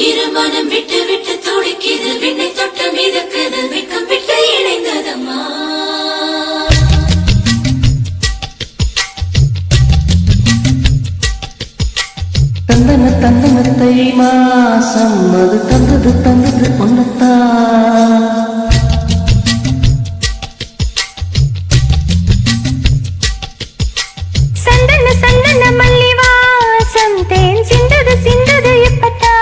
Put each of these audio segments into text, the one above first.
இருமனம் விட்டு விட்டு துடிக்குது விண்ணை தொட்டு மிதக்குது வெக்கம் விட்டு இணைந்ததம்மா தந்தன தந்தனத்தை மாசம் அது தந்தது தந்தது ஒன்னத்தா சந்தன சந்தன மல்லி வாசம் தேன் சிந்தது சிந்தது இப்பத்தா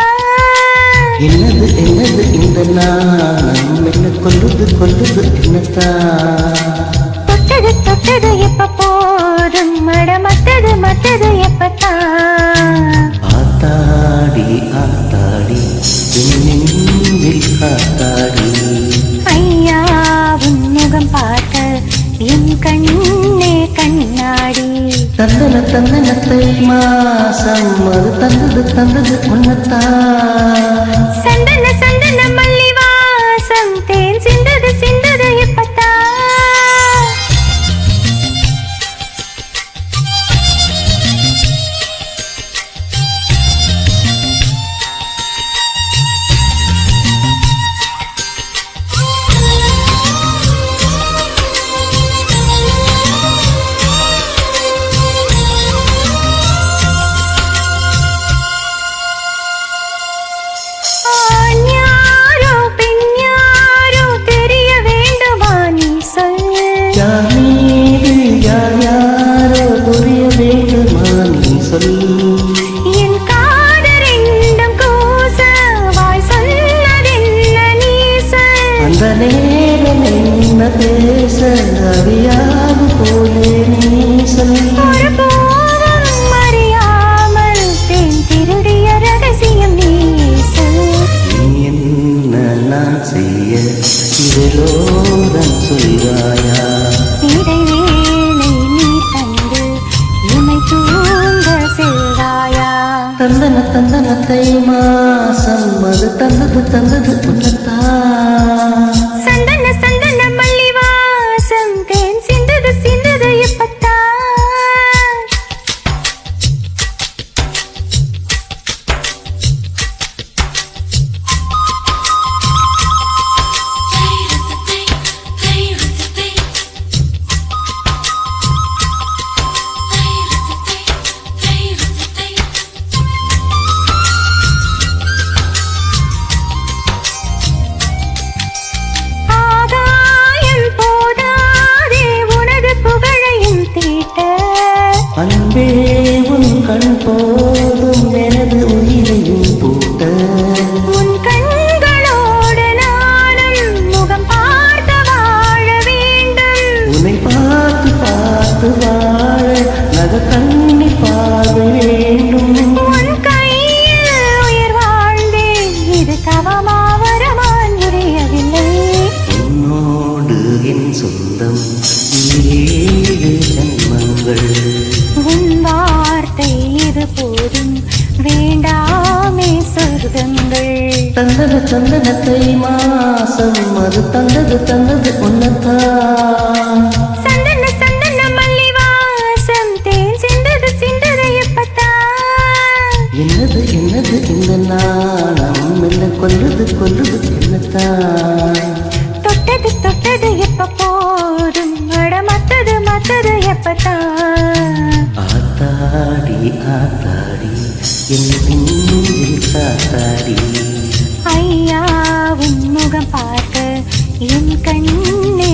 என்னது என்னது இந்த நாணம் என்ன கொல்லுது கொல்லுது என்னத்தா தொட்டது தொட்டது எப்ப போதும் மட மத்தது மத்தது எப்பத்தா ஆத்தாடி ஆத்தாடி என் நெஞ்சில் காத்தாடி ஐயா உன் முகம் பார்க்க என் கண்ணே கண்ணாடி தந்தன தந்தனத்தை மாசம் அது தந்தது தந்தது ஒன்னத்தா சந்தன சந்தன மல்லி வாசம் தேன் சிந்தது சிந்தது இப்பத்தா என் காதரெண்டும் கூச வாய் சொன்னதென்ன நீச அந்த நேரம் என்ன பேச அறியாது போலே நீசல் ஒரு போதும் அறியாமல் தேன் திருடிய ரகசியம் நீச என்ன நான் செய்ய இதலோரம் சொல்வாயா இடைவேளை நீ தந்து இமை தூங்க செல்வாயா தந்தன தந்தனத்தை மாசம் அது தந்தது தந்தது ஒன்னத்தா சந்தன சந்தன மல்லி வாசம் தேன் சிந்தது சிந்தது இப்பத்தா அன்பே உன் கண் போதும் எனது உயிரையும் பூட்ட உன் கண்களோடு நானும் முகம் பார்த்து வாழ வேண்டும் உன்னை பார்த்து பார்த்து வாழ நக கண்ணி பார்வை வேண்டும் உன் கையில் உயிர் வாழ்ந்தேன் இது தவமா வரமான் புரியவில்லை உன்னோடு என் சொந்தம் 7 ஜன்மங்கள் உன் வார்த்தை இது போதும் வேண்டாமே சொர்க்கங்கள் தந்தது தந்தனத்தை மாசம் அது தந்தது தந்தது ஒன்னத்தா சந்தன சந்தன மல்லி வாசம் தேன் சிந்தது சிந்தது எப்பத்தா என்னது என்னது இந்த நாணம் என்ன கொல்லுது கொல்லுது என்னத்தா தொட்டது தொட்டது எப்ப போதும் அட மத்தது மத்தது எப்பத்தா ஆத்தாடி ஆத்தாடி என் நெஞ்சில் காத்தாடி ஐயா உன் முகம் பார்க்க என் கண்ணே